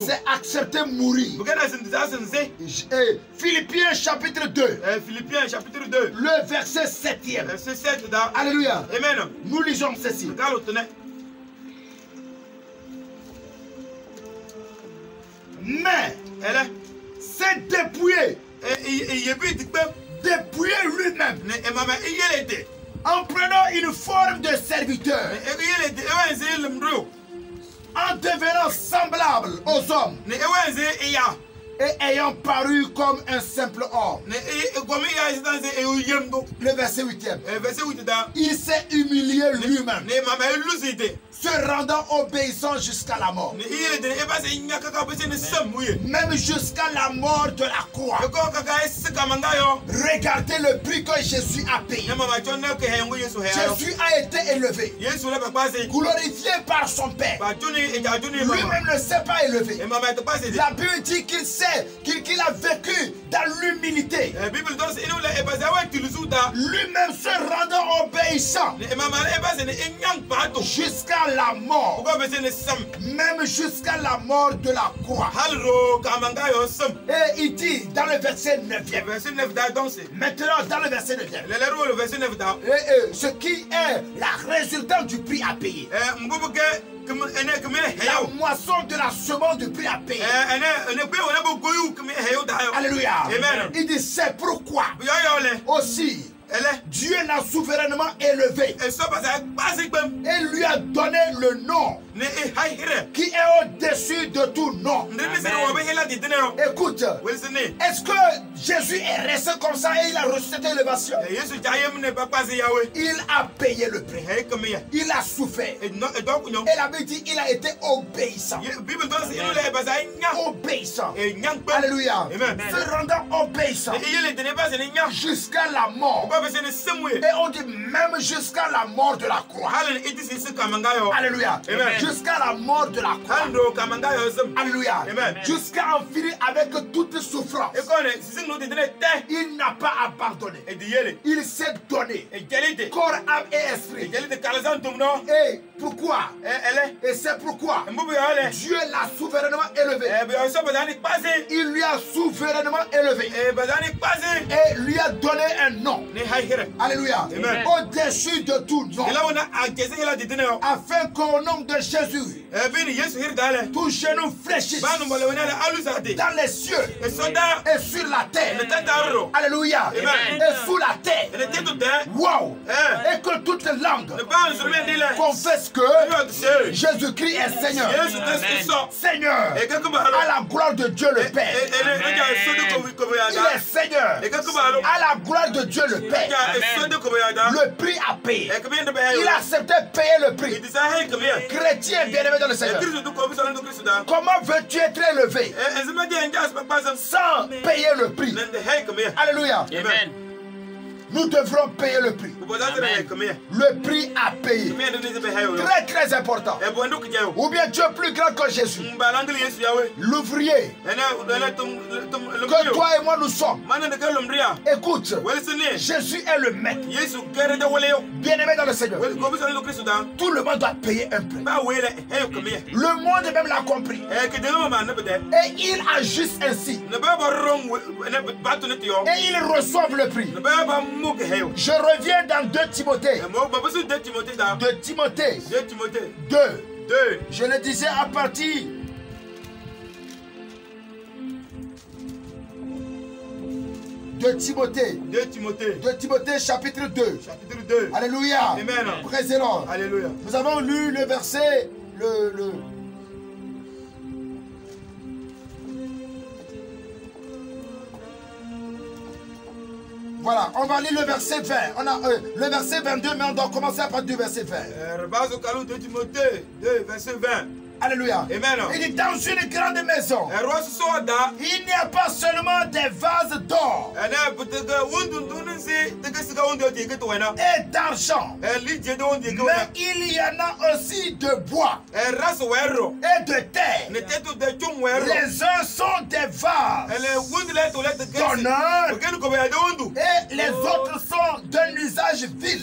c'est accepter mourir. Et Philippiens chapitre 2. Philippiens chapitre 2. Le verset 7e. Verset 7. Alléluia. Amen. Nous lisons ceci. Mais c'est dépouillé. Dépouiller lui-même. En prenant une forme de serviteur. En devenant semblable aux hommes. Et ayant paru comme un simple homme. Le verset 8e. Il s'est humilié lui-même, se rendant obéissant jusqu'à la mort. Même jusqu'à la mort de la croix. Regardez le prix que Jésus a payé. Jésus a été élevé, glorifié par son Père. Lui-même ne s'est pas élevé. La Bible dit qu'il sait qu'il a vécu dans l'humilité. Lui-même se rendant obéissant jusqu'à la mort. Même jusqu'à la mort de la croix. Et il dit dans le verset 9e. Maintenant dans le verset 9e. Ce qui est la résultante du prix à payer. La moisson de la semence du prix à payer. Alléluia. Amen. Il dit c'est pourquoi aussi Dieu l'a souverainement élevé et lui a donné le nom qui est au-dessus de tout nom. Écoute, est-ce que Jésus est resté comme ça et il a reçu cette élévation? Il a payé le prix. Il a souffert. Et la Bible dit il a été obéissant. Obéissant. Alléluia. Se rendant obéissant jusqu'à la mort. Et on dit même jusqu'à la mort de la croix. Alléluia. Jusqu'à la mort de la croix. Alléluia. Jusqu'à en finir avec toute souffrance. Il n'a pas abandonné. Il s'est donné. Corps, âme et esprit. Et pourquoi? Et c'est pourquoi Dieu l'a souverainement élevé. Il lui a souverainement élevé. Et lui a donné un nom. Alléluia. Au-dessus de tout nom. Afin qu'au nom de Jésus, tout genou fléchisse dans les cieux et sur la terre. Alléluia. Et sous la terre. Wow. Et que toute langue confesse que Jésus-Christ est Seigneur. Seigneur. À la gloire de Dieu le Père. Il est Seigneur. À la gloire de Dieu le Père. Le prix à payer. Il a accepté de payer le prix. Chrétien bien-aimé dans le Seigneur. Comment veux-tu être élevé sans payer le prix? Alléluia. Amen. Nous devrons payer le prix. Le prix à payer. Très très important. Ou bien Dieu est plus grand que Jésus. L'ouvrier que toi et moi nous sommes. Écoute, Jésus est le maître. Bien-aimé dans le Seigneur. Tout le monde doit payer un prix. Le monde même l'a compris. Et il agisse ainsi. Et ils reçoivent le prix. Je reviens dans 2 Timothée. 2 Timothée 2. Je le disais à partir de Timothée. 2 Timothée chapitre 2. Alléluia. Amen. Praise the Lord. Alléluia. Nous avons lu le verset Voilà, on va lire le verset 20. On a le verset 22, mais on doit commencer à partir du verset 20. Alléluia. Amen. Il dit dans une grande maison, il n'y a pas seulement des vases d'or et d'argent, mais il y en a aussi de bois et de terre. Les uns sont des vases d'honneur et les autres sont d'un usage vil.